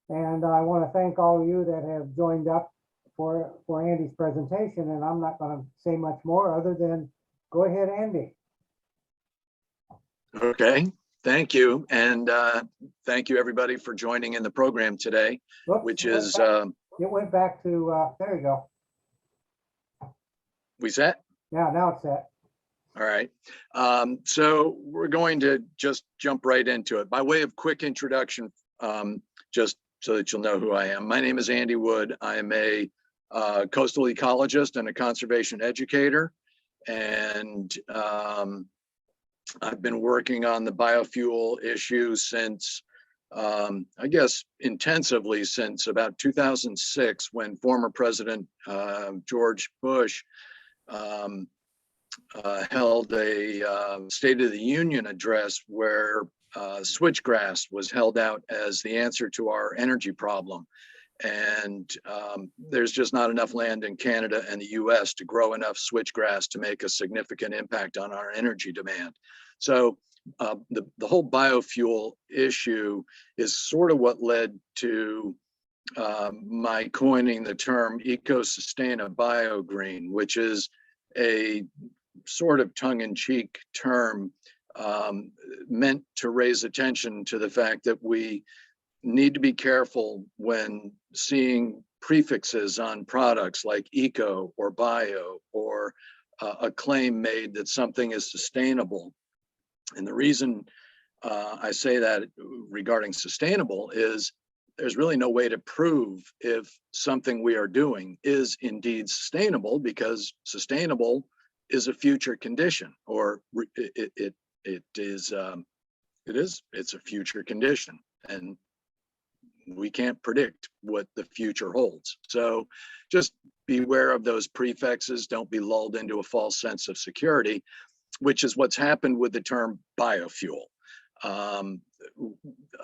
And I want to thank all of you that have joined up for Andy's presentation. And I'm not going to say much more other than go ahead, Andy. Okay, thank you. And thank you everybody for joining in the program today, Whoops, which is, it went back to, there you go. we set? Yeah, now it's set. All right. So we're going to just jump right into it. By way of quick introduction, just so that you'll know who I am. My name is Andy Wood. I am a coastal ecologist and a conservation educator. And I've been working on the biofuel issue since, I guess, intensively since about 2006, when former President George Bush held a State of the Union address where switchgrass was held out as the answer to our energy problem. And there's just not enough land in Canada and the US to grow enough switchgrass to make a significant impact on our energy demand. So the whole biofuel issue is sort of what led to my coining the term eco-sustain a biogreen, which is a sort of tongue-in-cheek term meant to raise attention to the fact that we need to be careful when seeing prefixes on products like eco or bio, or a claim made that something is sustainable. And the reason I say that regarding sustainable is there's really no way to prove if something we are doing is indeed sustainable, because sustainable is a future condition, or it's a future condition, and we can't predict what the future holds. So just beware of those prefixes. Don't be lulled into a false sense of security, which is what's happened with the term biofuel.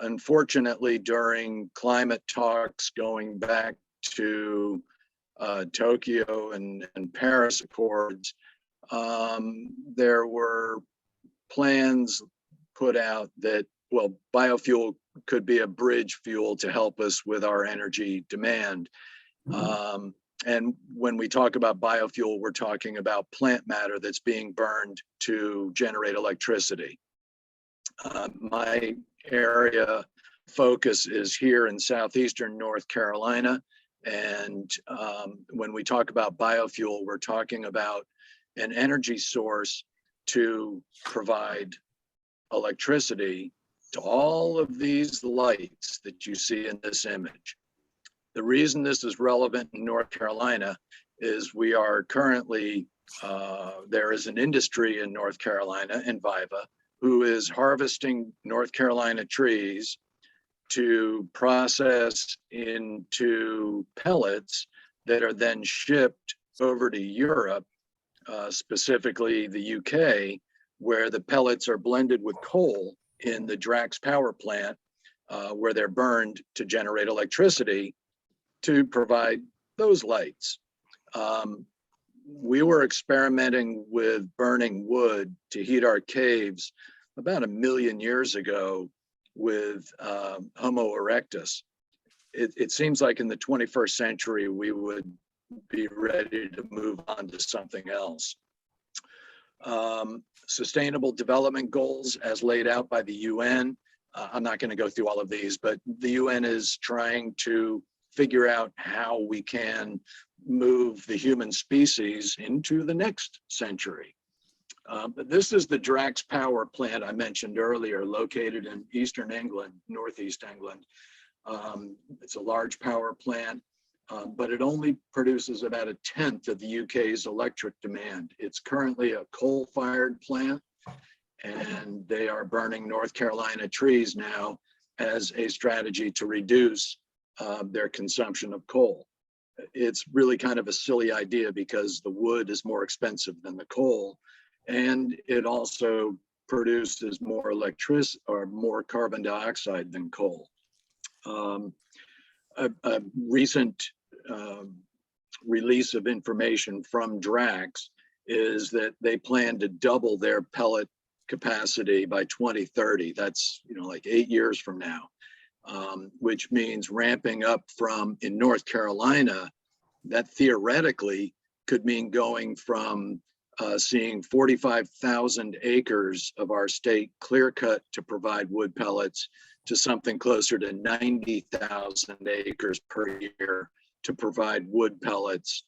Unfortunately, during climate talks going back to Tokyo and Paris Accords, there were plans put out that, well, biofuel could be a bridge fuel to help us with our energy demand. And when we talk about biofuel, we're talking about plant matter that's being burned to generate electricity. My area focus is here in southeastern North Carolina. And when we talk about biofuel, we're talking about an energy source to provide electricity to all of these lights that you see in this image. The reason this is relevant in North Carolina is we are currently, there is an industry in North Carolina, Enviva, who is harvesting North Carolina trees to process into pellets that are then shipped over to Europe, specifically the UK, where the pellets are blended with coal in the Drax power plant, where they're burned to generate electricity to provide those lights. We were experimenting with burning wood to heat our caves about 1 million years ago with Homo erectus. It seems like in the 21st century, we would be ready to move on to something else. Sustainable development goals as laid out by the UN. I'm not going to go through all of these, but the UN is trying to figure out how we can move the human species into the next century. This is the Drax power plant I mentioned earlier, located in Eastern England, Northeast England. It's a large power plant, but it only produces about 1/10 of the UK's electric demand. It's currently a coal-fired plant, and they are burning North Carolina trees now as a strategy to reduce their consumption of coal. It's really kind of a silly idea because the wood is more expensive than the coal, and it also produces more electricity or more carbon dioxide than coal. A recent release of information from Drax is that they plan to double their pellet capacity by 2030. That's, like 8 years from now. which means ramping up from in North Carolina, that theoretically could mean going from seeing 45,000 acres of our state clear cut to provide wood pellets to something closer to 90,000 acres per year to provide wood pellets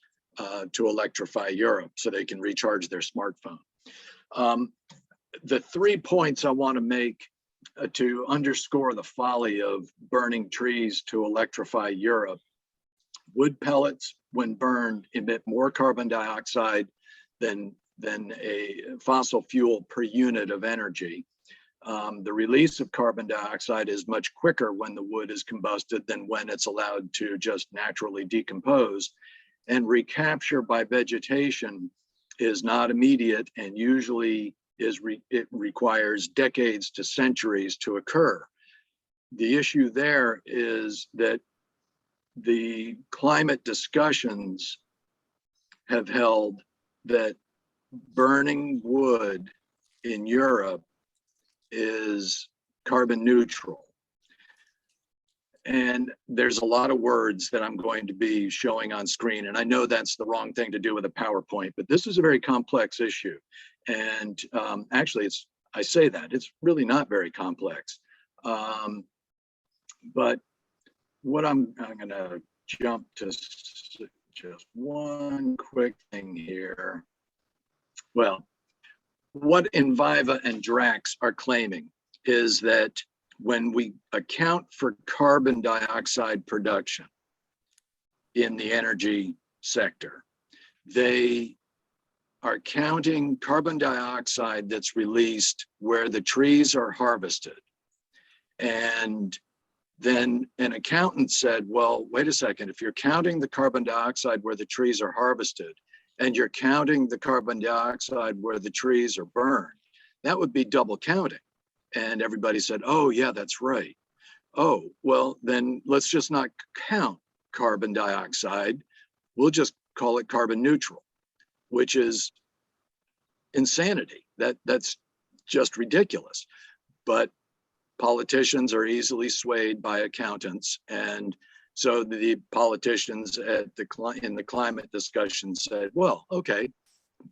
to electrify Europe so they can recharge their smartphone. The 3 points I want to make to underscore the folly of burning trees to electrify Europe. Wood pellets, when burned, emit more carbon dioxide than a fossil fuel per unit of energy. The release of carbon dioxide is much quicker when the wood is combusted than when it's allowed to just naturally decompose. And recapture by vegetation is not immediate and usually it requires decades to centuries to occur. The issue there is that the climate discussions have held that burning wood in Europe is carbon neutral. And there's a lot of words that I'm going to be showing on screen. And I know that's the wrong thing to do with a PowerPoint, but this is a very complex issue. And actually, I say that, it's really not very complex. But what I'm gonna jump to just one quick thing here. Well, what Enviva and Drax are claiming is that when we account for carbon dioxide production in the energy sector, they are counting carbon dioxide that's released where the trees are harvested. And then an accountant said, well, wait a second, if you're counting the carbon dioxide where the trees are harvested and you're counting the carbon dioxide where the trees are burned, that would be double counting. And everybody said, oh yeah, that's right. Oh, well, then let's just not count carbon dioxide. We'll just call it carbon neutral, which is insanity. That's just ridiculous. But politicians are easily swayed by accountants. And so the politicians in the climate discussion said, well, okay,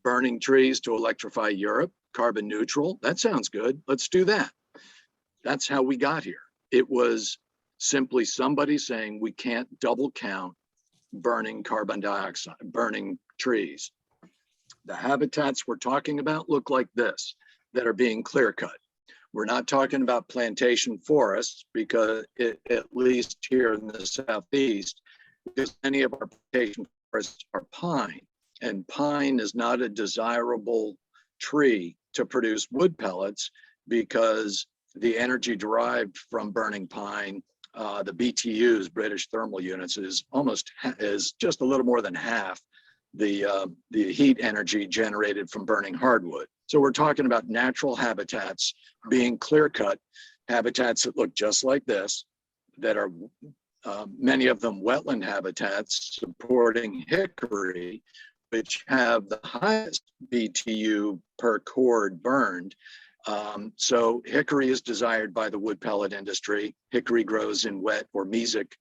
burning trees to electrify Europe, carbon neutral, that sounds good. Let's do that. That's how we got here. It was simply somebody saying we can't double count burning carbon dioxide, burning trees. The habitats we're talking about look like this, that are being clear cut. We're not talking about plantation forests because at least here in the Southeast, because many of our plantation forests are pine, and pine is not a desirable tree to produce wood pellets because the energy derived from burning pine, the BTUs, British thermal units, is just a little more than half the heat energy generated from burning hardwood. So we're talking about natural habitats being clear cut, habitats that look just like this, that are many of them wetland habitats supporting hickory, which have the highest BTU per cord burned. So hickory is desired by the wood pellet industry. Hickory grows in wet or mesic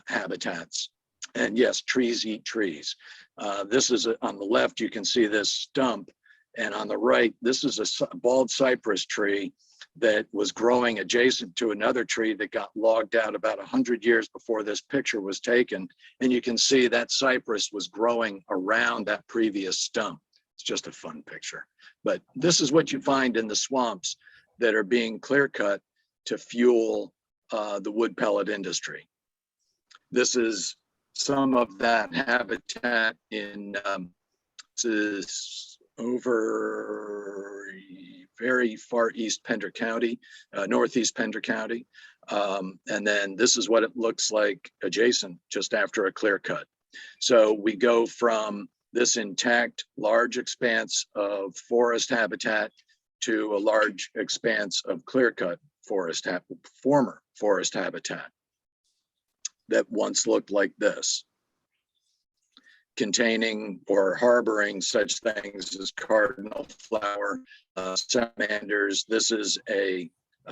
habitats. And yes, trees eat trees. This is on the left, you can see this stump. And on the right, this is a bald cypress tree that was growing adjacent to another tree that got logged out about 100 years before this picture was taken. And you can see that cypress was growing around that previous stump. It's just a fun picture. But this is what you find in the swamps that are being clear cut to fuel the wood pellet industry. This is some of that habitat in over very far east Pender County, northeast Pender County. And then this is what it looks like adjacent just after a clear cut. So we go from this intact large expanse of forest habitat to a large expanse of clear cut former forest habitat that once looked like this, containing or harboring such things as cardinal flower, salamanders. This is a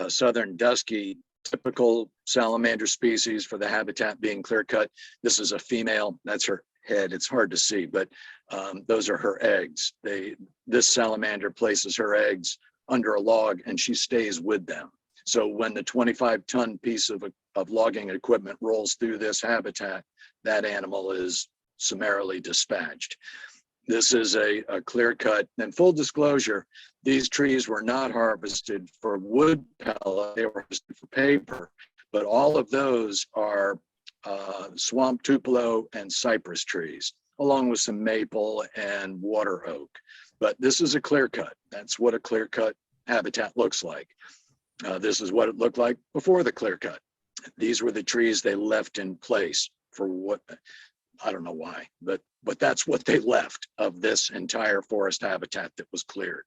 southern dusky, typical salamander species for the habitat being clear cut. This is a female, that's her head. It's hard to see, but those are her eggs. This salamander places her eggs under a log and she stays with them. So when the 25-ton piece of logging equipment rolls through this habitat, that animal is summarily dispatched. This is a clear cut. And full disclosure, these trees were not harvested for wood pellet, they were harvested for paper. But all of those are swamp tupelo and cypress trees, along with some maple and water oak. But this is a clear cut. That's what a clear cut habitat looks like. This is what it looked like before the clear cut. These were the trees they left in place for what, I don't know why, but that's what they left of this entire forest habitat that was cleared.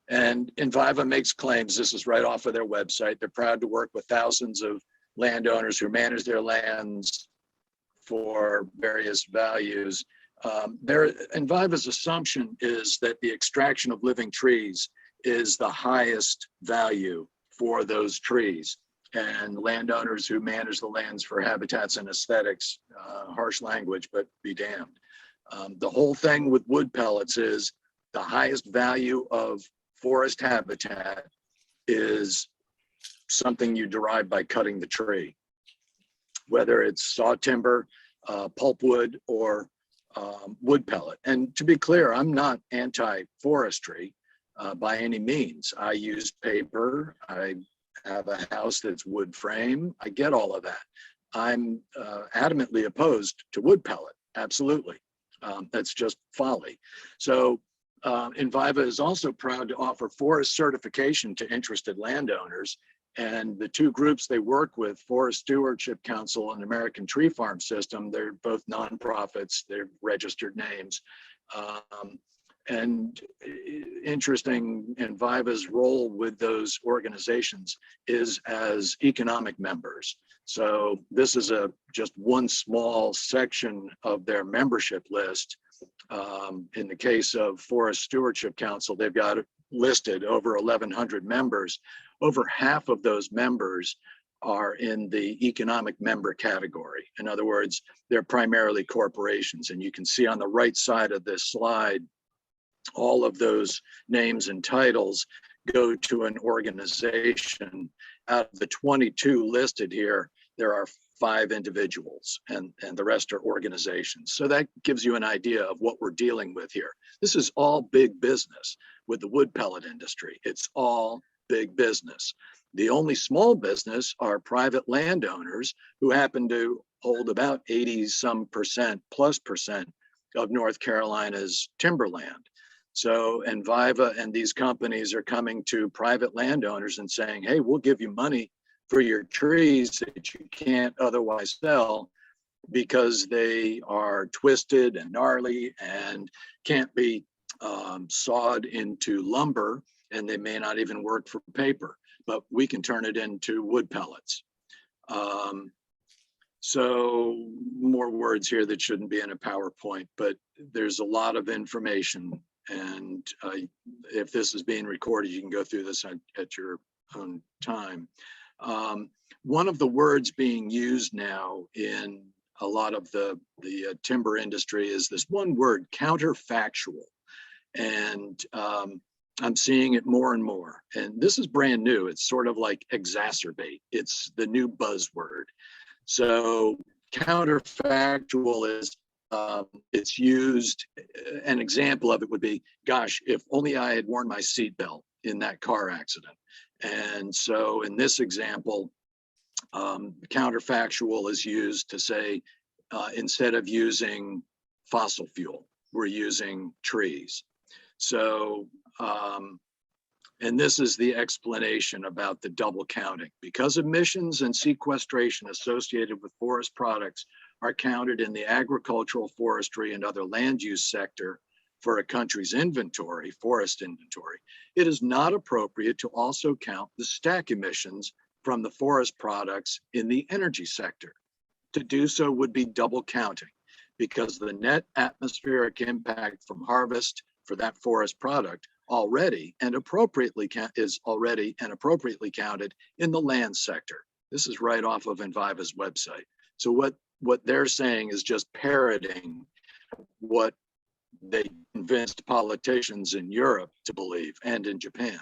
And Enviva makes claims, this is right off of their website. They're proud to work with thousands of landowners who manage their lands for various values. Enviva's assumption is that the extraction of living trees is the highest value for those trees. And landowners who manage the lands for habitats and aesthetics, harsh language, but be damned. The whole thing with wood pellets is the highest value of forest habitat is something you derive by cutting the tree, whether it's saw timber, pulpwood, or wood pellet. And to be clear, I'm not anti-forestry by any means. I use paper. I have a house that's wood frame. I get all of that. I'm adamantly opposed to wood pellet. Absolutely. That's just folly. So Enviva is also proud to offer forest certification to interested landowners. And the two groups they work with, Forest Stewardship Council and American Tree Farm System, they're both nonprofits, they're registered names. And interesting, Enviva's role with those organizations is as economic members. So this is just one small section of their membership list. In the case of Forest Stewardship Council, they've got listed over 1,100 members. Over half of those members are in the economic member category. In other words, they're primarily corporations. And you can see on the right side of this slide, all of those names and titles go to an organization. Out of the 22 listed here, there are 5 individuals and the rest are organizations. So that gives you an idea of what we're dealing with here. This is all big business with the wood pellet industry. It's all big business. The only small business are private landowners who happen to hold about 80% plus of North Carolina's timberland. So Enviva and these companies are coming to private landowners and saying, hey, we'll give you money for your trees that you can't otherwise sell because they are twisted and gnarly and can't be sawed into lumber, and they may not even work for paper, but we can turn it into wood pellets. So more words here that shouldn't be in a PowerPoint, but there's a lot of information. And if this is being recorded, you can go through this at your own time. One of the words being used now in a lot of the timber industry is this one word, counterfactual. And I'm seeing it more and more. And this is brand new. It's sort of like exacerbate. It's the new buzzword. So counterfactual is, it's used, an example of it would be, gosh, if only I had worn my seatbelt in that car accident. And so in this example, counterfactual is used to say, instead of using fossil fuel, we're using trees. So, and this is the explanation about the double counting. Because emissions and sequestration associated with forest products are counted in the agricultural, forestry, and other land use sector for a country's inventory, forest inventory, it is not appropriate to also count the stack emissions from the forest products in the energy sector. To do so would be double counting, because the net atmospheric impact from harvest for that forest product already and appropriately counted in the land sector. This is right off of Enviva's website. So what they're saying is just parroting what they convinced politicians in Europe to believe and in Japan.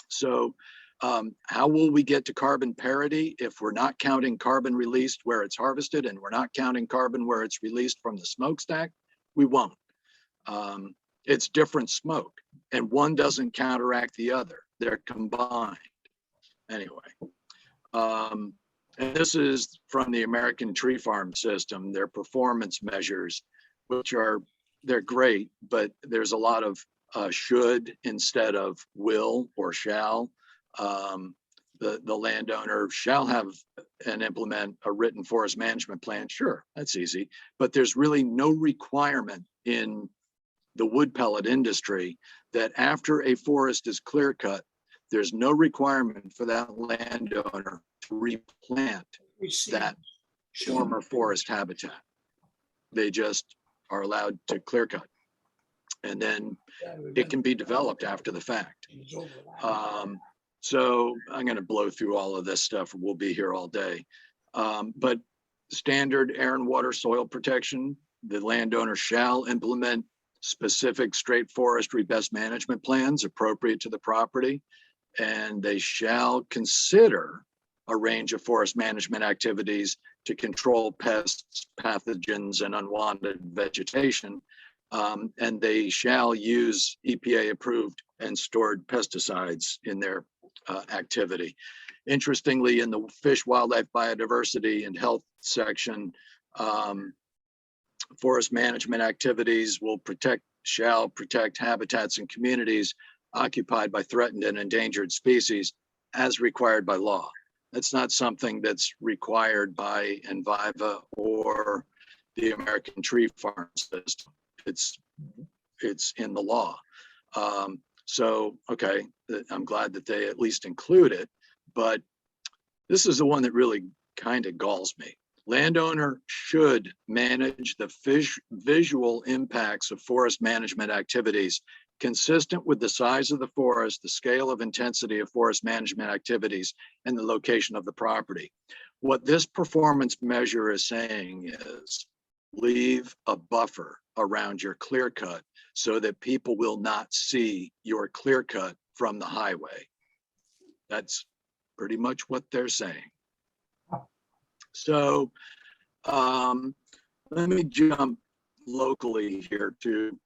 So how will we get to carbon parity if we're not counting carbon released where it's harvested and we're not counting carbon where it's released from the smokestack? We won't. It's different smoke, and one doesn't counteract the other. They're combined. Anyway, and this is from the American Tree Farm System, their performance measures, which they're great, but there's a lot of should instead of will or shall. The landowner shall have and implement a written forest management plan. Sure, that's easy, but there's really no requirement in the wood pellet industry that after a forest is clear cut, there's no requirement for that landowner to replant that former forest habitat. They just are allowed to clear cut, and then it can be developed after the fact. So I'm going to blow through all of this stuff. We'll be here all day. But standard air and water soil protection, the landowner shall implement specific straight forestry best management plans appropriate to the property, and they shall consider a range of forest management activities to control pests, pathogens, and unwanted vegetation. And they shall use EPA approved and stored pesticides in their activity. Interestingly, in the fish, wildlife, biodiversity, and health section, forest management activities shall protect habitats and communities occupied by threatened and endangered species as required by law. That's not something that's required by Enviva or the American Tree Farm System. It's in the law. So, okay, I'm glad that they at least include it, but this is the one that really kind of galls me. Landowner should manage the visual impacts of forest management activities consistent with the size of the forest, the scale of intensity of forest management activities, and the location of the property. What this performance measure is saying is leave a buffer around your clear cut so that people will not see your clear cut from the highway. That's pretty much what they're saying. So let me jump locally here to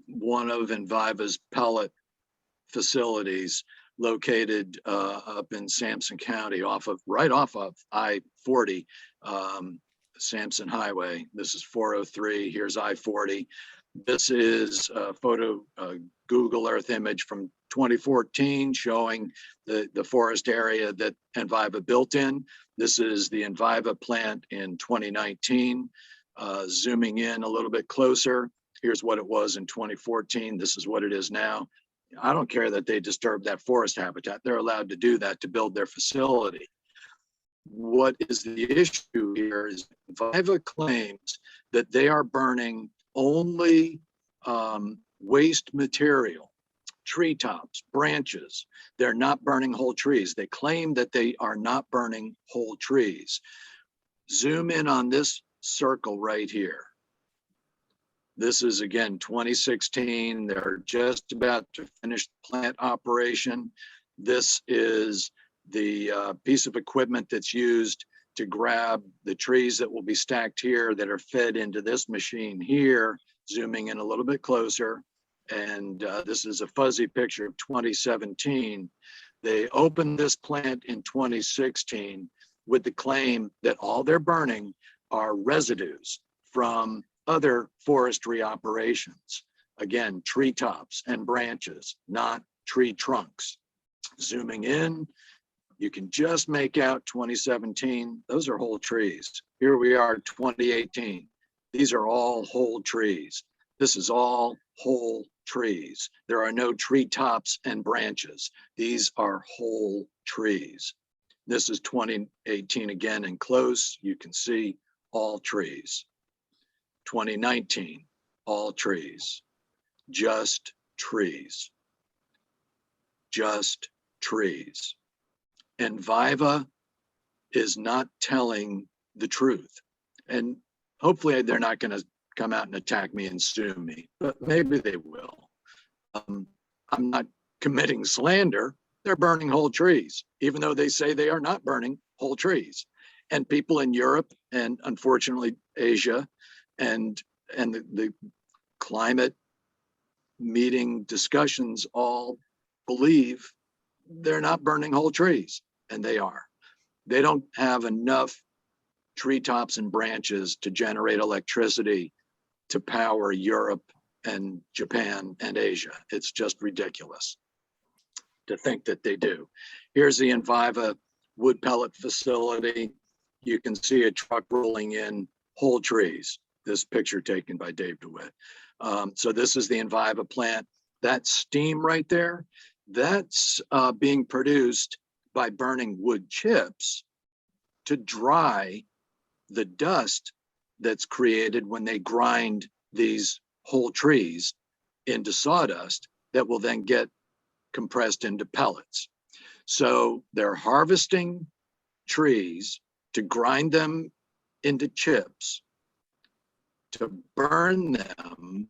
one of Enviva's pellet facilities located up in Sampson County, right off of I-40, Sampson Highway. This is 403. Here's I-40. This is a Google Earth image from 2014 showing the forest area that Enviva built in. This is the Enviva plant in 2019. Zooming in a little bit closer, here's what it was in 2014. This is what it is now. I don't care that they disturb that forest habitat. They're allowed to do that to build their facility. What is the issue here is Enviva claims that they are burning only waste material, treetops, branches. They're not burning whole trees. They claim that they are not burning whole trees. Zoom in on this circle right here. This is again 2016. They're just about to finish the plant operation. This is the piece of equipment that's used to grab the trees that will be stacked here that are fed into this machine here. Zooming in a little bit closer. And this is a fuzzy picture of 2017. They opened this plant in 2016 with the claim that all they're burning are residues from other forestry operations. Again, treetops and branches, not tree trunks. Zooming in, you can just make out 2017. Those are whole trees. Here we are, 2018. These are all whole trees. This is all whole trees. There are no treetops and branches. These are whole trees. This is 2018 again and close. You can see all trees. 2019, all trees, just trees. just trees. Enviva is not telling the truth. And hopefully they're not going to come out and attack me and sue me, but maybe they will. I'm not committing slander. They're burning whole trees, even though they say they are not burning whole trees. And people in Europe and unfortunately Asia and the climate meeting discussions all believe they're not burning whole trees, and they are. They don't have enough treetops and branches to generate electricity to power Europe and Japan and Asia. It's just ridiculous to think that they do. Here's the Enviva wood pellet facility. You can see a truck rolling in whole trees. This picture taken by Dave DeWitt. So this is the Enviva plant. That steam right there, that's being produced by burning wood chips to dry the dust that's created when they grind these whole trees into sawdust that will then get compressed into pellets. So they're harvesting trees to grind them into chips, to burn them,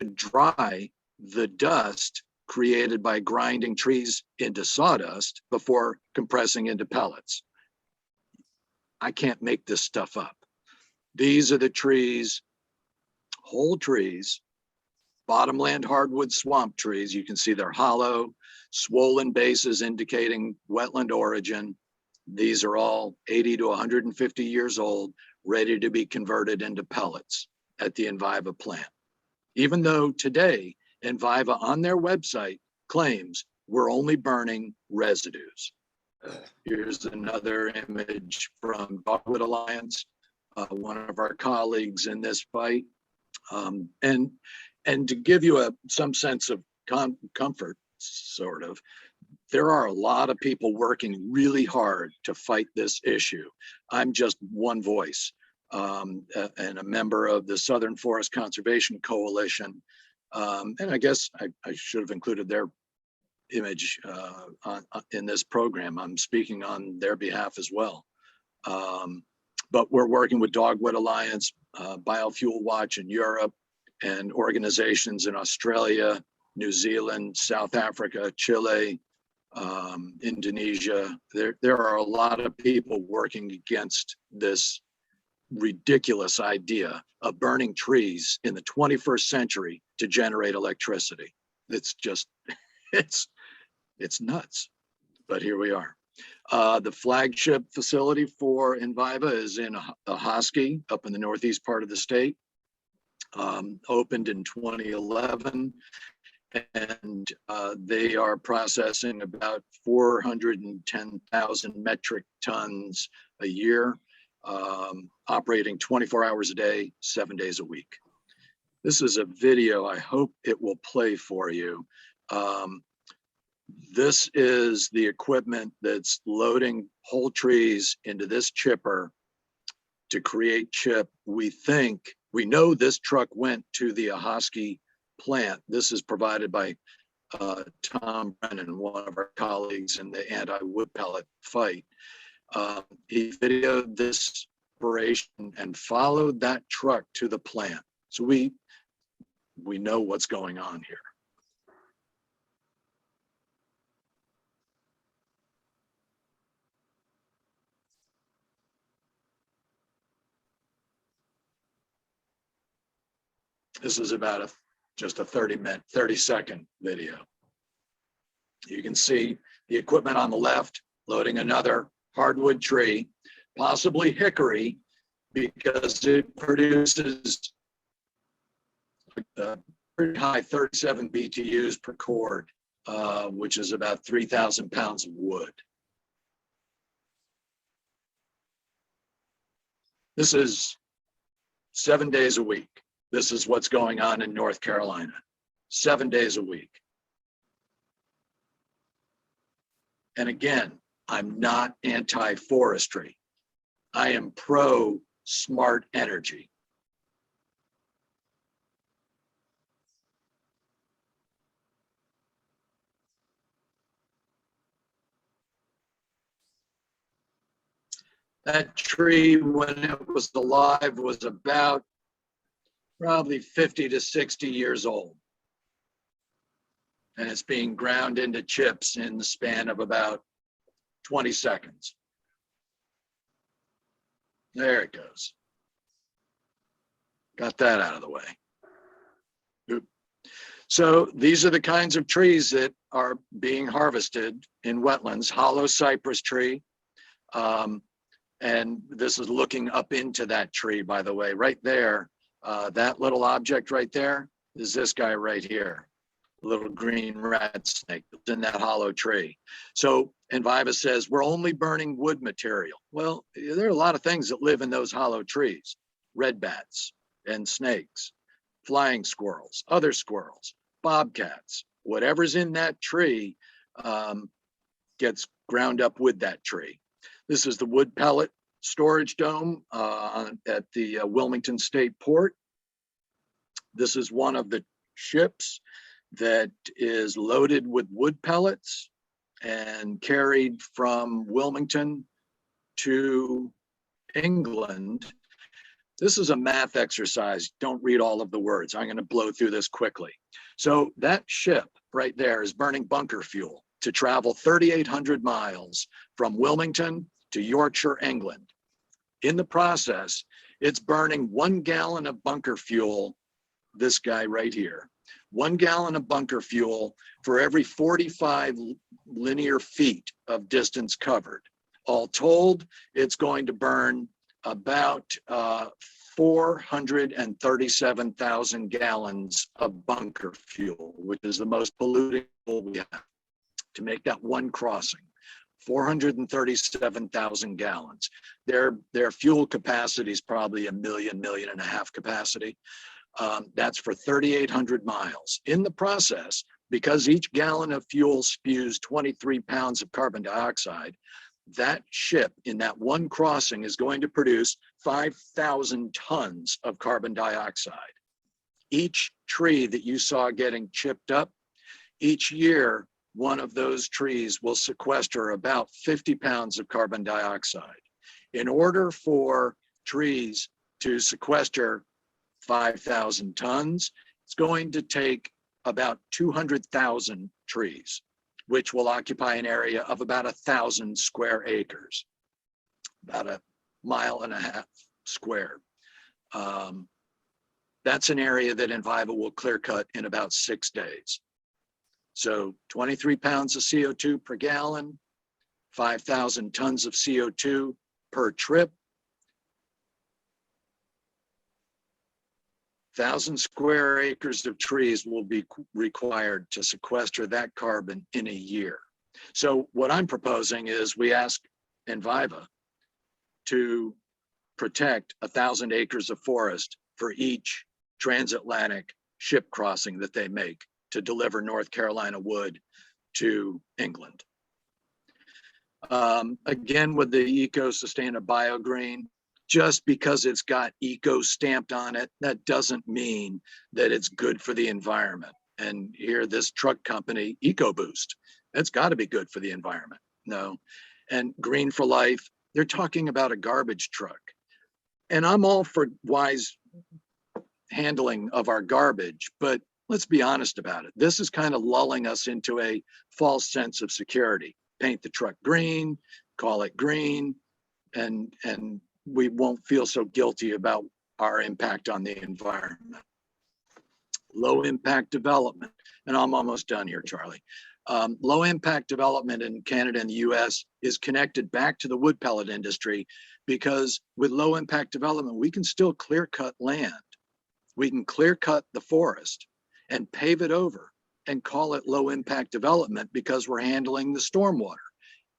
to dry the dust created by grinding trees into sawdust before compressing into pellets. I can't make this stuff up. These are the trees, whole trees, bottomland hardwood swamp trees. You can see they're hollow, swollen bases indicating wetland origin. These are all 80 to 150 years old, ready to be converted into pellets at the Enviva plant. Even though today, Enviva on their website claims we're only burning residues. Here's another image from Dogwood Alliance, one of our colleagues in this fight. And to give you some sense of comfort, sort of, there are a lot of people working really hard to fight this issue. I'm just one voice and a member of the Southern Forest Conservation Coalition. And I guess I should have included their image in this program. I'm speaking on their behalf as well. But we're working with Dogwood Alliance, Biofuel Watch in Europe, and organizations in Australia, New Zealand, South Africa, Chile, Indonesia. There are a lot of people working against this ridiculous idea of burning trees in the 21st century to generate electricity. It's just, it's nuts, but here we are. The flagship facility for Enviva is in Ahoskie, up in the northeast part of the state. Opened in 2011, and they are processing about 410,000 metric tons a year, operating 24 hours a day, 7 days a week. This is a video. I hope it will play for you. This is the equipment that's loading whole trees into this chipper to create chip. We know this truck went to the Ahoskie plant. This is provided by Tom Brennan, one of our colleagues in the anti-wood pellet fight. He videoed this operation and followed that truck to the plant. So we know what's going on here. This is about just a 30-second video. You can see the equipment on the left loading another hardwood tree, possibly hickory, because it produces a pretty high 37 BTUs per cord, which is about 3,000 pounds of wood. This is 7 days a week. This is what's going on in North Carolina, 7 days a week. And again, I'm not anti-forestry. I am pro-smart energy. That tree, when it was alive, was about probably 50 to 60 years old. And it's being ground into chips in the span of about 20 seconds. There it goes. Got that out of the way. Oop. So these are the kinds of trees that are being harvested in wetlands. Hollow cypress tree. And this is looking up into that tree, by the way, right there. That little object right there is this guy right here. Little green rat snake that's in that hollow tree. So Enviva says we're only burning wood material. Well, there are a lot of things that live in those hollow trees. Red bats and snakes, flying squirrels, other squirrels, bobcats, whatever's in that tree gets ground up with that tree. This is the wood pellet storage dome at the Wilmington State Port. This is one of the ships that is loaded with wood pellets and carried from Wilmington to England. This is a math exercise. Don't read all of the words. I'm going to blow through this quickly. So that ship right there is burning bunker fuel to travel 3,800 miles from Wilmington to Yorkshire, England. In the process, it's burning 1 gallon of bunker fuel, this guy right here, 1 gallon of bunker fuel for every 45 linear feet of distance covered. All told, it's going to burn about 437,000 gallons of bunker fuel, which is the most polluting fuel we have, to make that one crossing. 437,000 gallons. Their fuel capacity is probably 1 million, 1.5 million capacity. That's for 3,800 miles. In the process, because each gallon of fuel spews 23 pounds of carbon dioxide, that ship in that one crossing is going to produce 5,000 tons of carbon dioxide. Each tree that you saw getting chipped up, each year, one of those trees will sequester about 50 pounds of carbon dioxide. In order for trees to sequester 5,000 tons, it's going to take about 200,000 trees, which will occupy an area of about 1,000 square acres, about 1.5 miles square. That's an area that Enviva will clear cut in about 6 days. So 23 pounds of CO2 per gallon, 5,000 tons of CO2 per trip, 1,000 square acres of trees will be required to sequester that carbon in a year. So what I'm proposing is we ask Enviva to protect 1,000 acres of forest for each transatlantic ship crossing that they make to deliver North Carolina wood to England. Again, with the Eco Sustain BioGreen, just because it's got eco stamped on it, that doesn't mean that it's good for the environment. And here, this truck company, EcoBoost, that's got to be good for the environment. No. And Green for Life, they're talking about a garbage truck. And I'm all for wise handling of our garbage, but let's be honest about it. This is kind of lulling us into a false sense of security. Paint the truck green, call it green, and we won't feel so guilty about our impact on the environment. Low impact development, and I'm almost done here, Charlie. Low impact development in Canada and the US is connected back to the wood pellet industry, because with low impact development, we can still clear cut land. We can clear cut the forest and pave it over and call it low impact development because we're handling the stormwater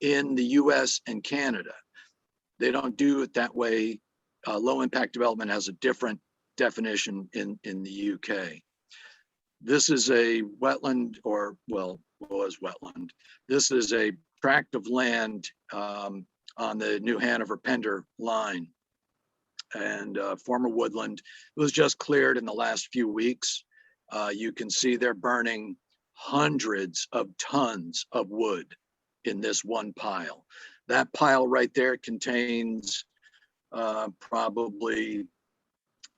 in the US and Canada. They don't do it that way. Low impact development has a different definition in the UK. This is a wetland, or well, was wetland. This is a tract of land on the New Hanover-Pender line, and former woodland. It was just cleared in the last few weeks. You can see they're burning hundreds of tons of wood in this one pile. That pile right there contains probably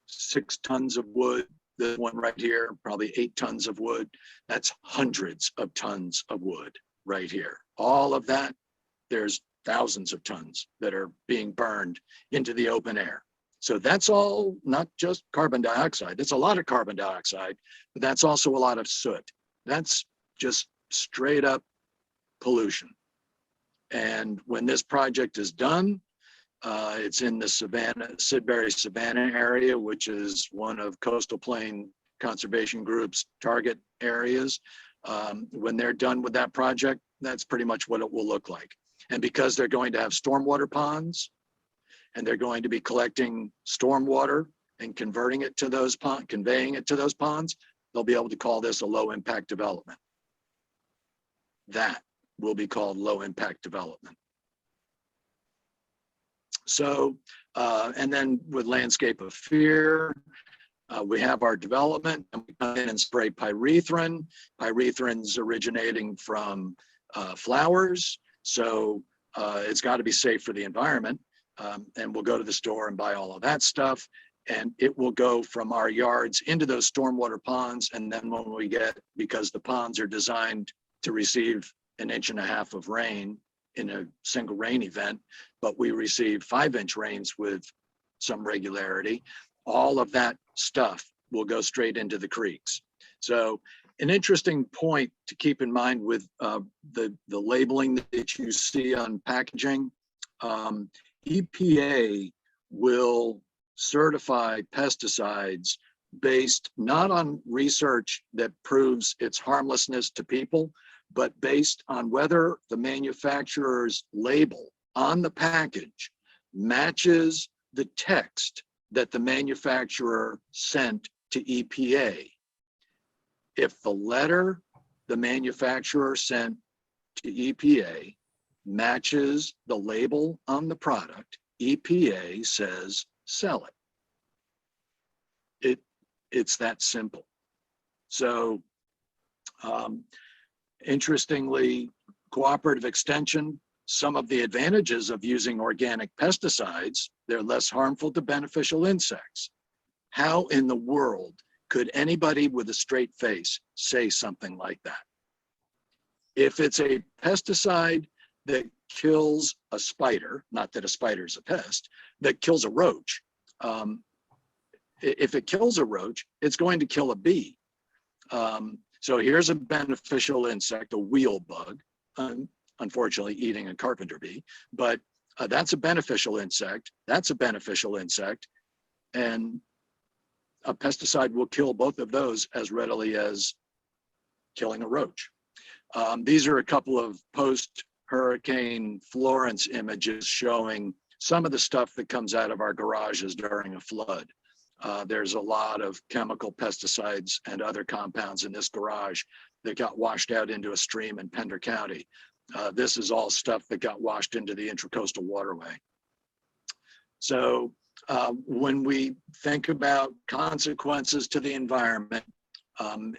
6 tons of wood. The one right here, probably 8 tons of wood. That's hundreds of tons of wood right here. All of that, there's thousands of tons that are being burned into the open air. So that's all not just carbon dioxide. That's a lot of carbon dioxide, but that's also a lot of soot. That's just straight up pollution. And when this project is done, it's in the Sidbury Savannah area, which is one of Coastal Plain Conservation Group's target areas. When they're done with that project, that's pretty much what it will look like. And because they're going to have stormwater ponds, and they're going to be collecting stormwater and converting it to those ponds, conveying it to those ponds, they'll be able to call this a low impact development. That will be called low impact development. So, and then with Landscape of Fear, we have our development, and we come in and spray pyrethrin. Pyrethrin's originating from flowers, so it's got to be safe for the environment. And we'll go to the store and buy all of that stuff, and it will go from our yards into those stormwater ponds. And then when we get, because the ponds are designed to receive 1.5 inches of rain in a single rain event, but we receive 5-inch rains with some regularity, all of that stuff will go straight into the creeks. So an interesting point to keep in mind with the labeling that you see on packaging, EPA will certify pesticides based not on research that proves its harmlessness to people, but based on whether the manufacturer's label on the package matches the text that the manufacturer sent to EPA. If the letter the manufacturer sent to EPA matches the label on the product, EPA says sell it. It's that simple. So interestingly, cooperative extension, some of the advantages of using organic pesticides, they're less harmful to beneficial insects. How in the world could anybody with a straight face say something like that? If it's a pesticide that kills a spider, not that a spider is a pest, that kills a roach, if it kills a roach, it's going to kill a bee. So here's a beneficial insect, a wheel bug, unfortunately eating a carpenter bee, but that's a beneficial insect. That's a beneficial insect. And a pesticide will kill both of those as readily as killing a roach. These are a couple of post-Hurricane Florence images showing some of the stuff that comes out of our garages during a flood. There's a lot of chemical pesticides and other compounds in this garage that got washed out into a stream in Pender County. This is all stuff that got washed into the Intracoastal Waterway. So when we think about consequences to the environment,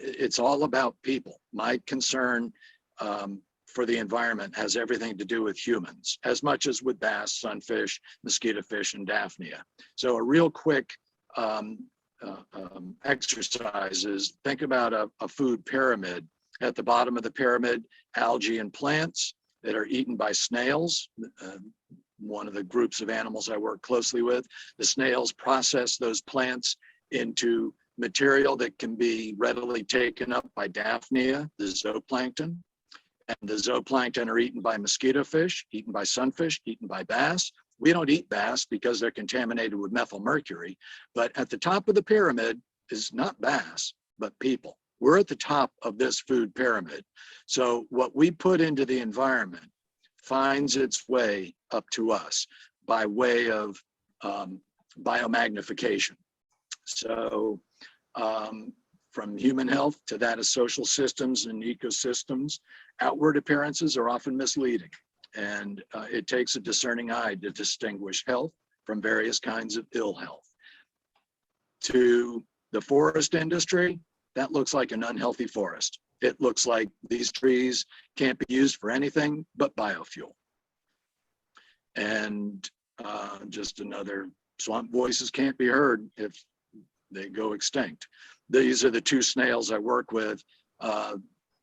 it's all about people. My concern for the environment has everything to do with humans, as much as with bass, sunfish, mosquito fish, and daphnia. So a real quick exercise is think about a food pyramid. At the bottom of the pyramid, algae and plants that are eaten by snails. One of the groups of animals I work closely with, the snails process those plants into material that can be readily taken up by daphnia, the zooplankton. And the zooplankton are eaten by mosquito fish, eaten by sunfish, eaten by bass. We don't eat bass because they're contaminated with methyl mercury, but at the top of the pyramid is not bass, but people. We're at the top of this food pyramid. So what we put into the environment finds its way up to us by way of biomagnification. So from human health to that of social systems and ecosystems, outward appearances are often misleading. And it takes a discerning eye to distinguish health from various kinds of ill health. To the forest industry, that looks like an unhealthy forest. It looks like these trees can't be used for anything but biofuel. and just another swamp voices can't be heard if they go extinct. These are the two snails I work with,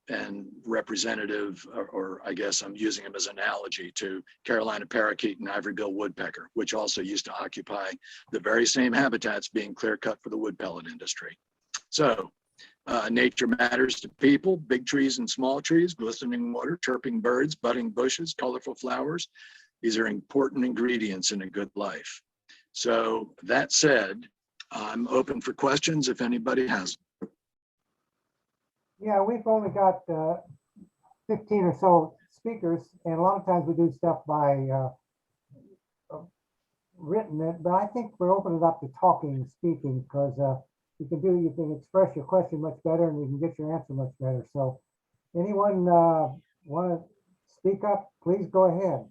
and representative, or I guess I'm using them as an analogy to Carolina parakeet and ivory-bill woodpecker, which also used to occupy the very same habitats being clear cut for the wood pellet industry. So nature matters to people: big trees and small trees, glistening water, chirping birds, budding bushes, colorful flowers. These are important ingredients in a good life. So that said, I'm open for questions if anybody has. Yeah, we've only got 15 or so speakers, and a lot of times we do stuff by written it, but I think we're opening it up to talking and speaking, because you can express your question much better and you can get your answer much better. So anyone want to speak up, please go ahead.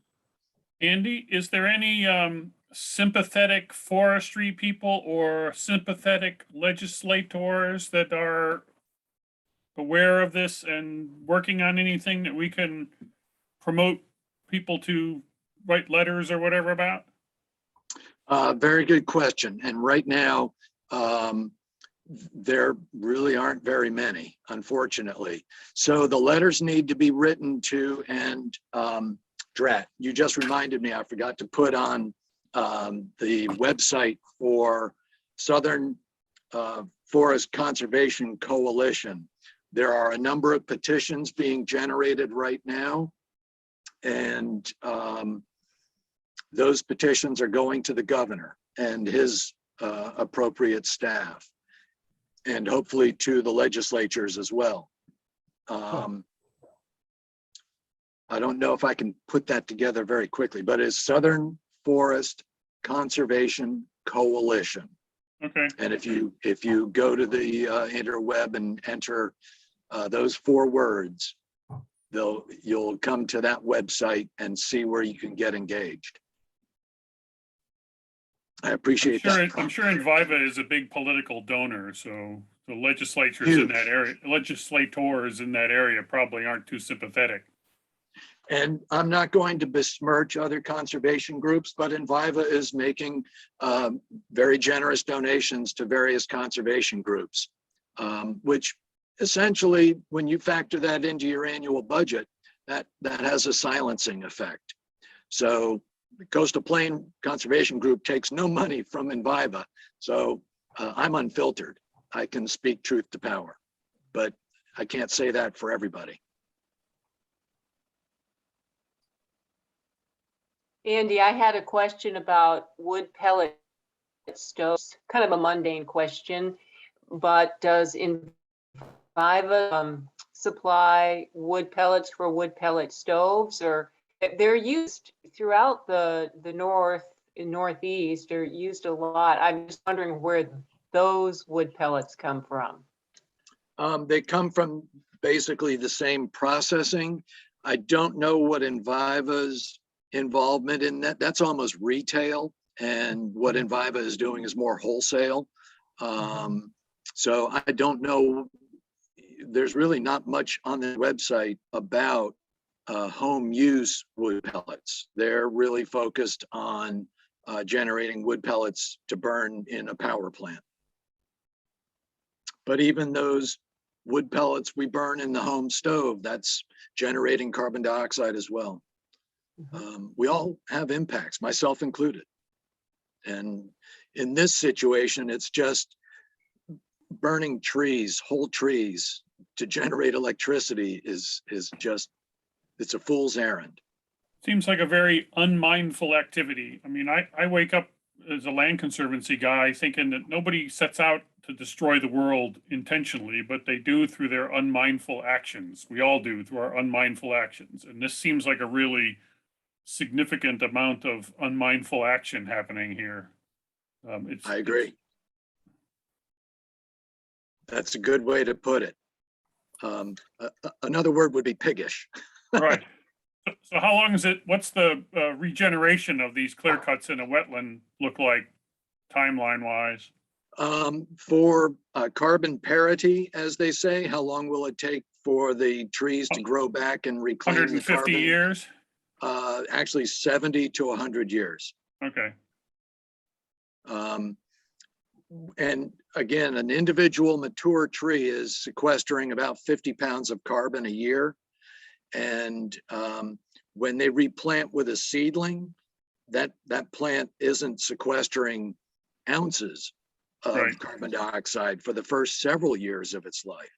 Andy, is there any sympathetic forestry people or sympathetic legislators that are aware of this and working on anything that we can promote people to write letters or whatever about? Very good question. And right now, there really aren't very many, unfortunately. So the letters need to be written to, and Drax, you just reminded me, I forgot to put on the website for Southern Forest Conservation Coalition. There are a number of petitions being generated right now, and those petitions are going to the governor and his appropriate staff, and hopefully to the legislatures as well. I don't know if I can put that together very quickly, but it's Southern Forest Conservation Coalition. Okay. And if you go to the interweb and enter those 4 words, you'll come to that website and see where you can get engaged. I appreciate that. I'm sure Enviva is a big political donor, so the legislators in that area, legislators in that area probably aren't too sympathetic. And I'm not going to besmirch other conservation groups, but Enviva is making very generous donations to various conservation groups, which essentially, when you factor that into your annual budget, that has a silencing effect. So the Coastal Plain Conservation Group takes no money from Enviva. So I'm unfiltered. I can speak truth to power, but I can't say that for everybody. Andy, I had a question about wood pellet stoves, kind of a mundane question, but does Enviva supply wood pellets for wood pellet stoves? Or they're used throughout the north and northeast, they're used a lot. I'm just wondering where those wood pellets come from. They come from basically the same processing. I don't know what Enviva's involvement in that. That's almost retail, and what Enviva is doing is more wholesale. So I don't know. There's really not much on the website about home use wood pellets. They're really focused on generating wood pellets to burn in a power plant. But even those wood pellets we burn in the home stove, that's generating carbon dioxide as well. We all have impacts, myself included. And in this situation, it's just burning trees, whole trees, to generate electricity is just, it's a fool's errand. Seems like a very unmindful activity. I mean, I wake up as a land conservancy guy thinking that nobody sets out to destroy the world intentionally, but they do through their unmindful actions. We all do through our unmindful actions. And this seems like a really significant amount of unmindful action happening here. I agree. That's a good way to put it. Another word would be piggish. Right. So how long is it? What's the regeneration of these clear cuts in a wetland look like timeline wise? For carbon parity, as they say, how long will it take for the trees to grow back and reclaim the 150 carbon? years? Actually 70 to 100 years. Okay, And again, an individual mature tree is sequestering about 50 pounds of carbon a year. And when they replant with a seedling, that plant isn't sequestering ounces of Right. carbon dioxide for the first several years of its life.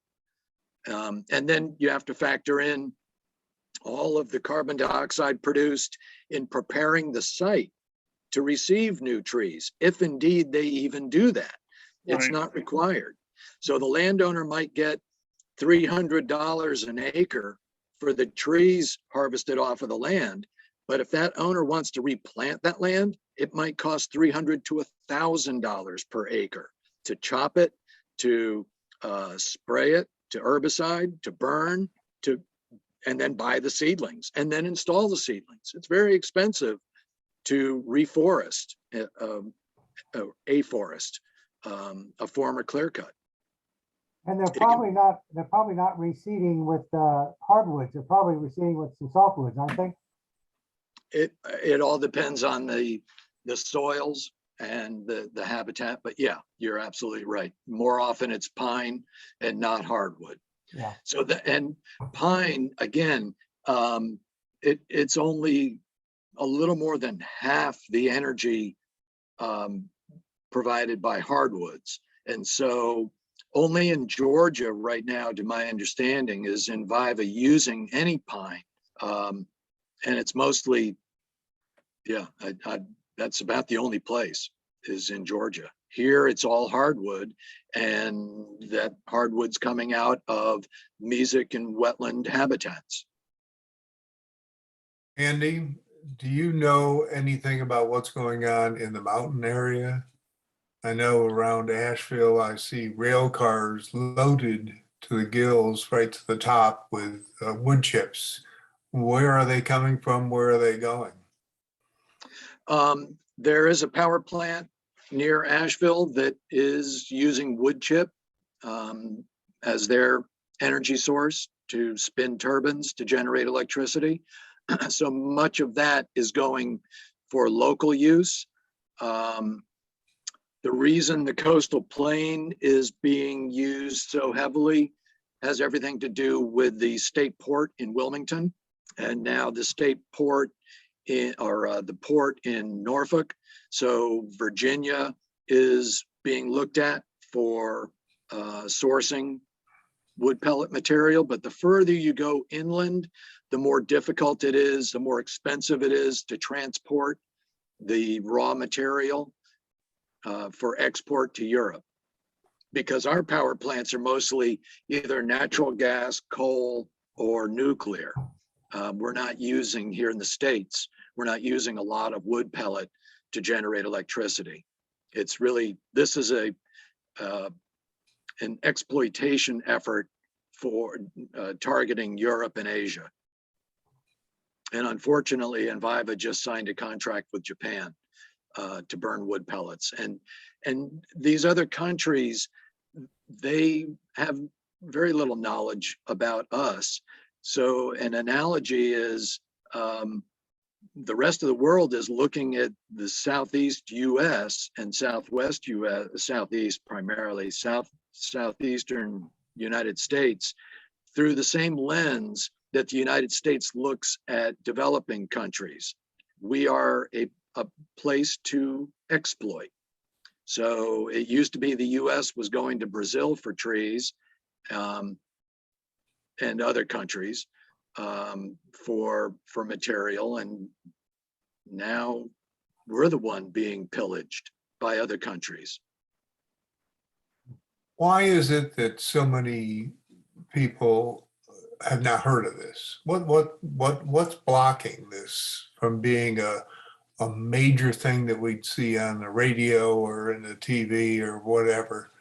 And then you have to factor in all of the carbon dioxide produced in preparing the site to receive new trees, if indeed they even do that. It's Right. not required. So the landowner might get $300 an acre for the trees harvested off of the land. But if that owner wants to replant that land, it might cost $300 to $1,000 per acre to chop it, to spray it, to herbicide, to burn, and then buy the seedlings and then install the seedlings. It's very expensive to reforest a forest, a former clear cut. And they're probably not reseeding with hardwoods. They're probably reseeding with some softwoods, aren't they? It all depends on the soils and the habitat, but yeah, you're absolutely right. More often it's pine and not hardwood. Yeah. So and pine, again, it's only a little more than half the energy provided by hardwoods. And so only in Georgia right now, to my understanding, is Enviva using any pine. And it's mostly, yeah, that's about the only place is in Georgia. Here it's all hardwood, and that hardwood's coming out of mesic and wetland habitats. Andy, do you know anything about what's going on in the mountain area? I know around Asheville, I see rail cars loaded to the gills right to the top with wood chips. Where are they coming from? Where are they going? There is a power plant near Asheville that is using wood chip as their energy source to spin turbines to generate electricity. So much of that is going for local use. The reason the coastal plain is being used so heavily has everything to do with the state port in Wilmington, and now the state port the port in Norfolk. So Virginia is being looked at for sourcing wood pellet material, but the further you go inland, the more difficult it is, the more expensive it is to transport the raw material for export to Europe. Because our power plants are mostly either natural gas, coal, or nuclear. We're not using here in the States, we're not using a lot of wood pellet to generate electricity. It's really, this is an exploitation effort for targeting Europe and Asia. And unfortunately, Enviva just signed a contract with Japan to burn wood pellets. And these other countries, they have very little knowledge about us. So an analogy is the rest of the world is looking at the Southeast US and Southwest US, Southeast primarily, Southeastern United States through the same lens that the United States looks at developing countries. We are a place to exploit. So it used to be the US was going to Brazil for trees and other countries for material, and now we're the one being pillaged by other countries. Why is it that so many people have not heard of this? What's blocking this from being a major thing that we'd see on the radio or in the TV or whatever?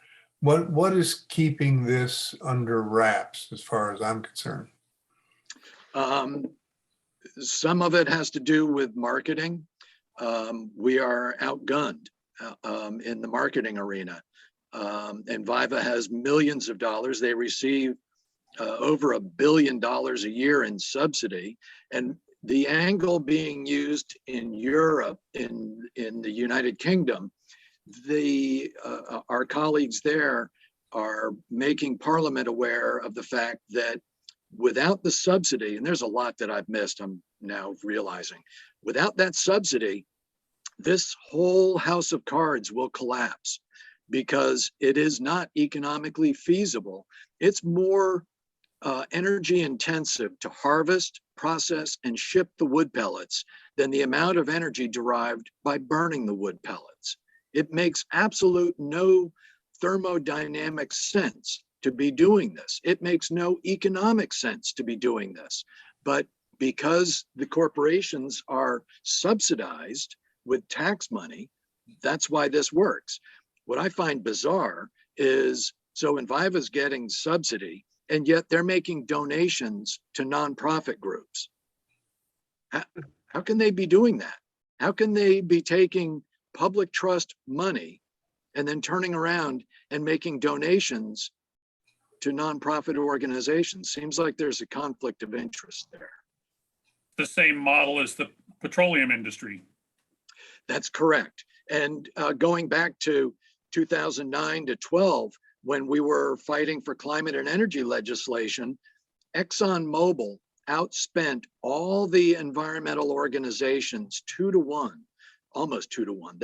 What is keeping this under wraps as far as I'm concerned? Some of it has to do with marketing. We are outgunned in the marketing arena. Enviva has millions of dollars. They receive over $1 billion a year in subsidy. And The angle being used in Europe, in the United Kingdom, our colleagues there are making Parliament aware of the fact that without the subsidy, and there's a lot that I've missed, I'm now realizing, without that subsidy, this whole house of cards will collapse because it is not economically feasible. It's more energy intensive to harvest, process, and ship the wood pellets than the amount of energy derived by burning the wood pellets. It makes absolute no thermodynamic sense to be doing this. It makes no economic sense to be doing this. But because the corporations are subsidized with tax money, that's why this works. What I find bizarre is, so Enviva's getting subsidy, and yet they're making donations to nonprofit groups. How can they be doing that? How can they be taking public trust money and then turning around and making donations to nonprofit organizations? Seems like there's a conflict of interest there. The same model as the petroleum industry. That's correct. And going back to 2009 to 12, when we were fighting for climate and energy legislation, ExxonMobil outspent all the environmental organizations 2-1, almost 2-1.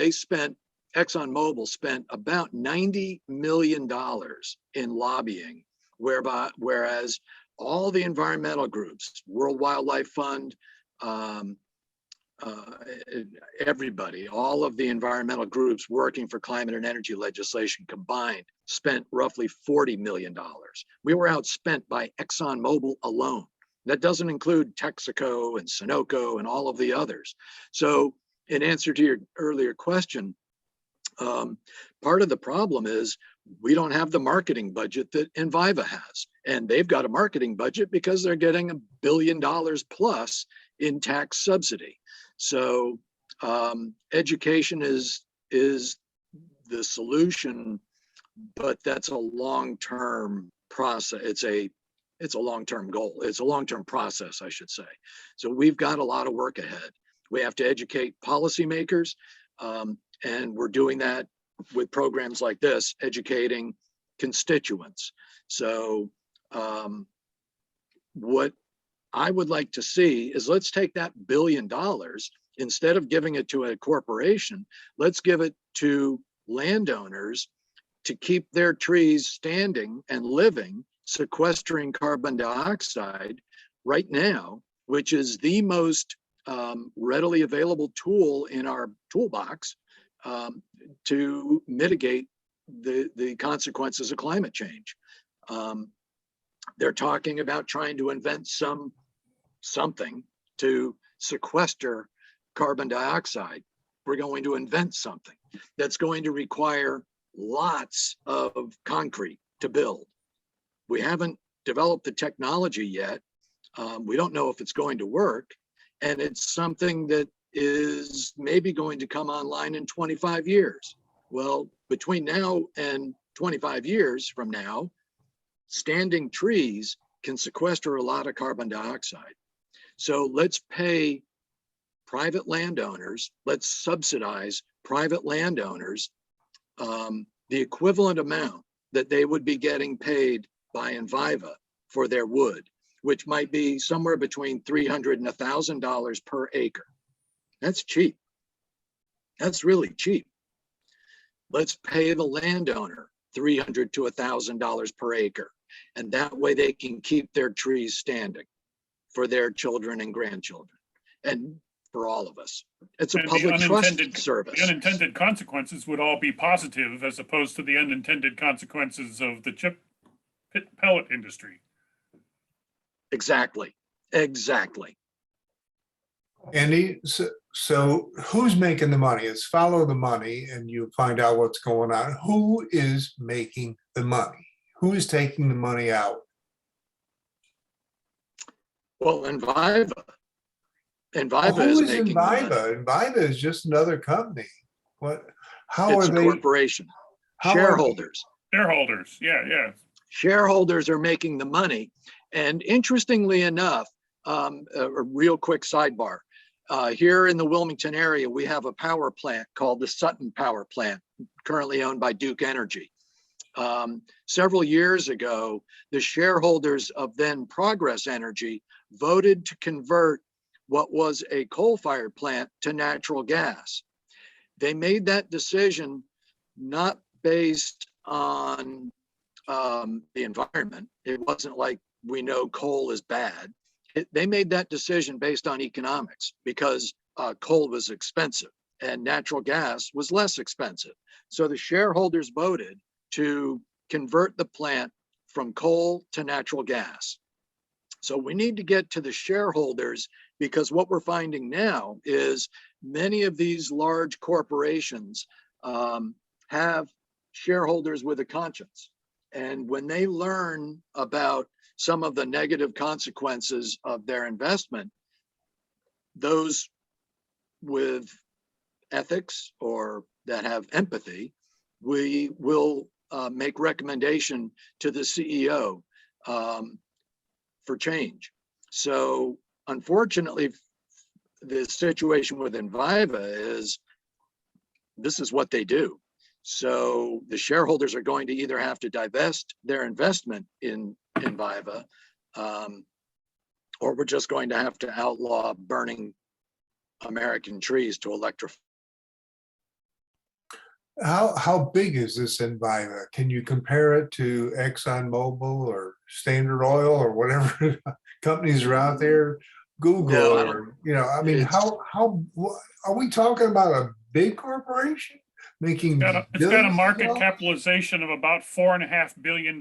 ExxonMobil spent about $90 million in lobbying, whereas all the environmental groups, World Wildlife Fund, everybody, all of the environmental groups working for climate and energy legislation combined spent roughly $40 million. We were outspent by ExxonMobil alone. That doesn't include Texaco and Sunoco and all of the others. So in answer to your earlier question, part of the problem is we don't have the marketing budget that Enviva has. And they've got a marketing budget because they're getting $1 billion plus in tax subsidy. So education is the solution, but that's a long-term process. It's a long-term goal. It's a long-term process, I should say. So we've got a lot of work ahead. We have to educate policymakers, and we're doing that with programs like this, educating constituents. So what I would like to see is, let's take that $1 billion, instead of giving it to a corporation, let's give it to landowners to keep their trees standing and living, sequestering carbon dioxide right now, which is the most readily available tool in our toolbox to mitigate the consequences of climate change. They're talking about trying to invent something to sequester carbon dioxide. We're going to invent something that's going to require lots of concrete to build. We haven't developed the technology yet. We don't know if it's going to work. And it's something that is maybe going to come online in 25 years. Well, between now and 25 years from now, standing trees can sequester a lot of carbon dioxide. So let's pay private landowners, let's subsidize private landowners the equivalent amount that they would be getting paid by Enviva for their wood, which might be somewhere between $300 and $1,000 per acre. That's cheap. That's really cheap. Let's pay the landowner $300 to $1,000 per acre. And that way they can keep their trees standing for their children and grandchildren, and for all of us. It's a And public trust service. The unintended consequences would all be positive, as opposed to the unintended consequences of the pellet industry. Exactly. Exactly. Andy, so who's making the money? It's follow the money and you find out what's going on. Who is making the money? Who is taking the money out? Well, Enviva Who is is making the money. Enviva? Enviva is just another company. What? How It's are a they? corporation. How are- Shareholders. Shareholders, yeah. Shareholders are making the money. And interestingly enough, a real quick sidebar. Here in the Wilmington area, we have a power plant called the Sutton Power Plant, currently owned by Duke Energy. Several years ago, the shareholders of then Progress Energy voted to convert what was a coal-fired plant to natural gas. They made that decision not based on the environment. It wasn't like we know coal is bad. They made that decision based on economics because coal was expensive and natural gas was less expensive. So the shareholders voted to convert the plant from coal to natural gas. So we need to get to the shareholders, because what we're finding now is many of these large corporations have shareholders with a conscience. And when they learn about some of the negative consequences of their investment, those with ethics or that have empathy, we will make recommendation to the CEO for change. So unfortunately, the situation with Enviva is this is what they do. So the shareholders are going to either have to divest their investment in Enviva, or we're just going to have to outlaw burning American trees to electrify. How big is this Enviva? Can you compare it to ExxonMobil or Standard Oil or whatever companies are out there? Google, No, or, you know, I mean, it's- how are we talking about a big corporation making? It's got a billions of market dollars? capitalization of about $4.5 billion.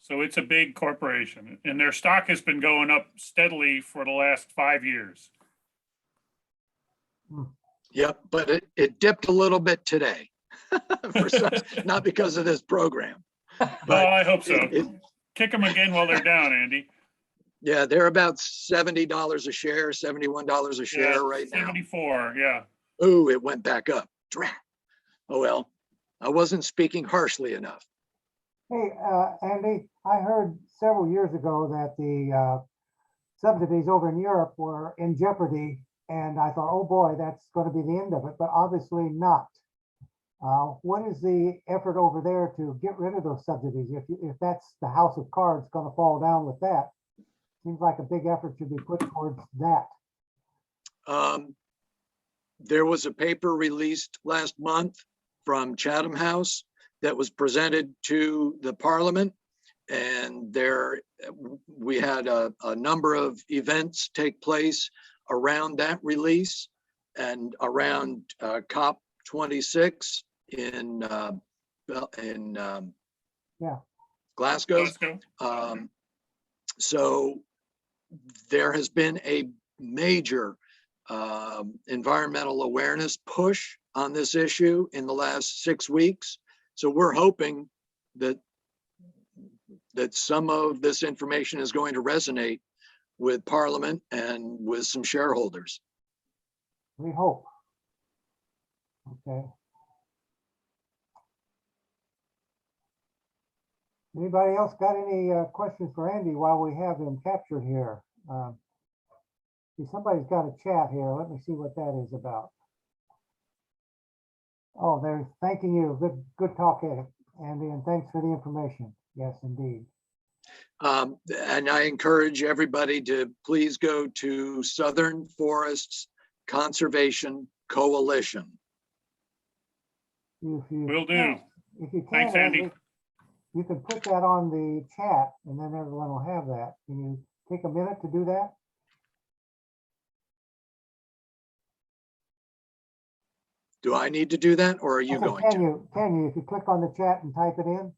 So it's a big corporation, and their stock has been going up steadily for the last 5 years. Yep, but it dipped a little bit today. Not because of this program. Oh, But I hope so. it- Kick them again while they're down, Andy. Yeah, they're about $70 a share, $71 a share Yeah, right now. 74, yeah. Oh, it went back up. Drat. Oh, well, I wasn't speaking harshly enough. Hey, Andy, I heard several years ago that the subsidies over in Europe were in jeopardy, and I thought, oh boy, that's going to be the end of it, but obviously not. What is the effort over there to get rid of those subsidies? If that's the house of cards going to fall down with that, seems like a big effort should be put towards that. There was a paper released last month from Chatham House that was presented to the Parliament, and there we had a number of events take place around that release and around COP 26 in Glasgow. So there has been a major environmental awareness push on this issue in the last 6 weeks. So we're hoping that some of this information is going to resonate with Parliament and with some shareholders. We hope. Okay. Anybody else got any questions for Andy while we have him captured here? See, somebody's got a chat here. Let me see what that is about. Oh, they're thanking you. Good talk, Andy, and thanks for the information. Yes, indeed. And I encourage everybody to please go to Southern Forests Conservation Coalition. Will do. If you can, Thanks, Andy. You can put that on the chat and then everyone will have that. Can you take a minute to do that? Do I need to do that, or are you going to? Can you, if you click on the chat and type it in?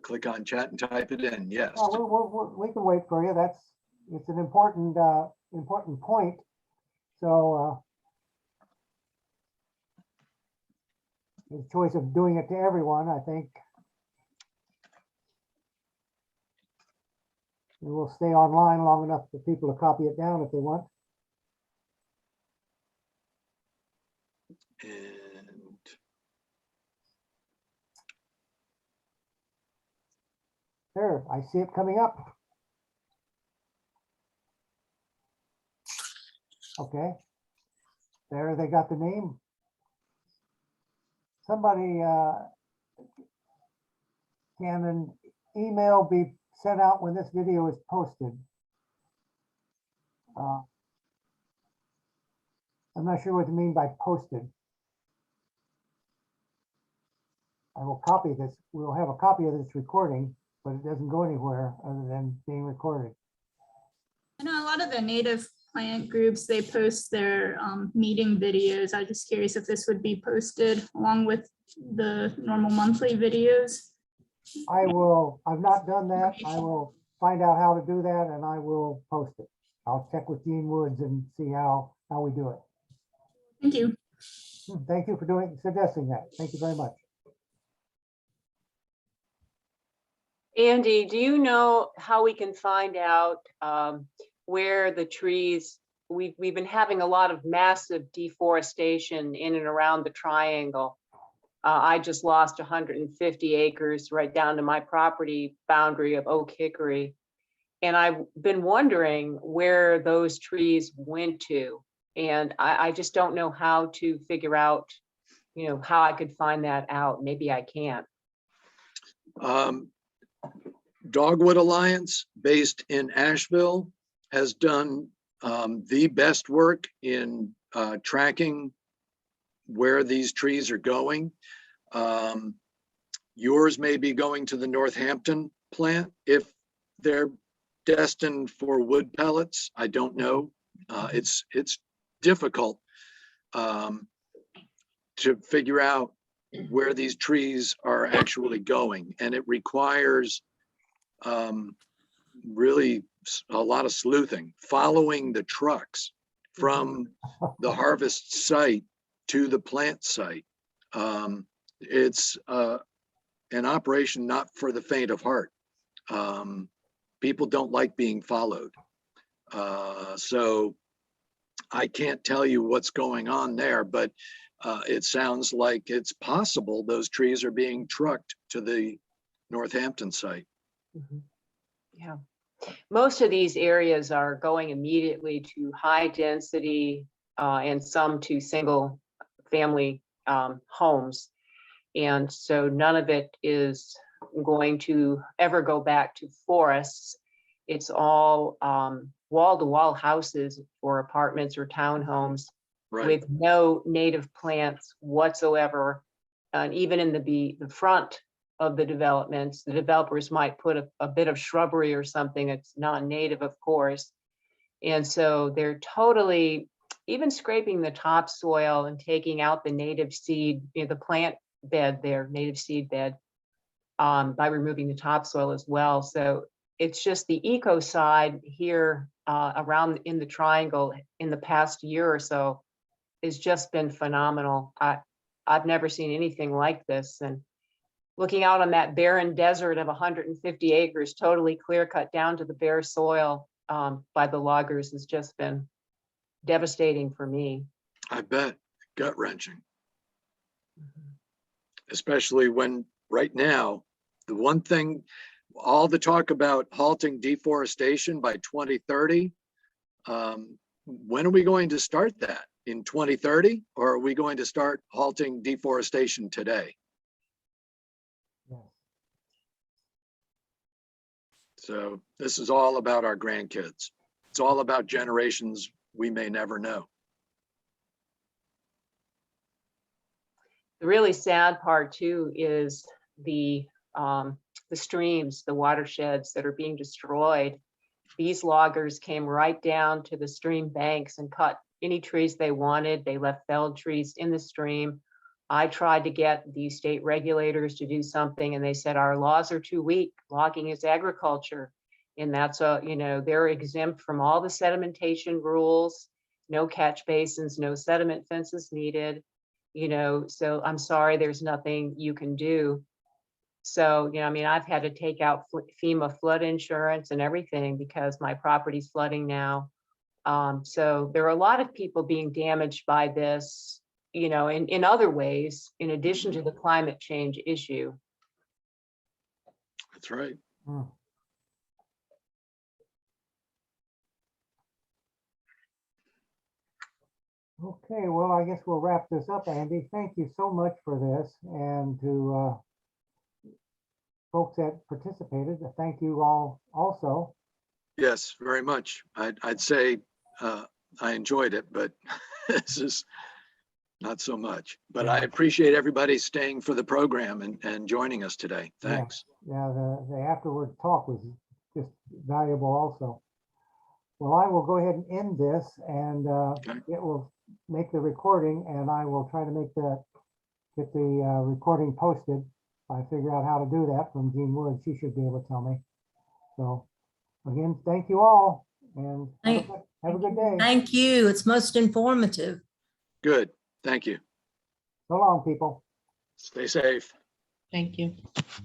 Click on chat and type it in, yes. We can wait for you. It's an important point. So the choice of doing it to everyone, I think. We will stay online long enough for people to copy it down if they want. And There, I see it coming up. Okay. There, they got the name. Somebody, can an email be sent out when this video is posted? I'm not sure what you mean by posted. I will copy this. We'll have a copy of this recording, but it doesn't go anywhere other than being recorded. I know a lot of the native plant groups, they post their meeting videos. I'm just curious if this would be posted along with the normal monthly videos. I've not done that. I will find out how to do that and I will post it. I'll check with Gene Woods and see how we do it. Thank you. Thank you for suggesting that. Thank you very much. Andy, do you know how we can find out where the trees, we've been having a lot of massive deforestation in and around the triangle. I just lost 150 acres right down to my property boundary of Oak Hickory. And I've been wondering where those trees went to. And I just don't know how to figure out, how I could find that out. Maybe I can't. Dogwood Alliance, based in Asheville, has done the best work in tracking where these trees are going. Yours may be going to the Northampton plant. If they're destined for wood pellets, I don't know. It's difficult to figure out where these trees are actually going, and it requires really a lot of sleuthing, following the trucks from the harvest site to the plant site. It's an operation not for the faint of heart. People don't like being followed. So I can't tell you what's going on there, but it sounds like it's possible those trees are being trucked to the Northampton site. Yeah. Most of these areas are going immediately to high density and some to single family homes. And so none of it is going to ever go back to forests. It's all wall-to-wall houses or apartments or townhomes with no native plants whatsoever. And even in the front of the developments, the developers might put a bit of shrubbery or something that's non-native, of course. And so they're totally even scraping the topsoil and taking out the native seed, the plant bed there, native seed bed, by removing the topsoil as well. So it's just the eco side here around in the triangle in the past year or so has just been phenomenal. I've never seen anything like this. And looking out on that barren desert of 150 acres, totally clear cut down to the bare soil by the loggers has just been devastating for me. I bet, gut wrenching. Especially when right now, the one thing, all the talk about halting deforestation by 2030, when are we going to start that? In 2030? Or are we going to start halting deforestation today? So this is all about our grandkids. It's all about generations we may never know. The really sad part too is the streams, the watersheds that are being destroyed. These loggers came right down to the stream banks and cut any trees they wanted. They left felled trees in the stream. I tried to get the state regulators to do something and they said, our laws are too weak. Logging is agriculture. And that's they're exempt from all the sedimentation rules, no catch basins, no sediment fences needed, so I'm sorry, there's nothing you can do. So, I've had to take out FEMA flood insurance and everything because my property's flooding now. So there are a lot of people being damaged by this, in other ways, in addition to the climate change issue. That's right. Okay, well, I guess we'll wrap this up, Andy. Thank you so much for this, and to folks that participated, thank you all also. Yes, very much. I'd say I enjoyed it, but this is not so much. But I appreciate everybody staying for the program and joining us today. Yeah. Thanks. Yeah, the afterward talk was just valuable also. Well, I will go ahead and end this, and Okay. it will make the recording, and I will try to get the recording posted. I figure out how to do that from Jean Wood. She should be able to tell me. So again, thank you all, and have a good day. Thank you. It's most informative. Good. Thank you. So long, people. Stay safe. Thank you.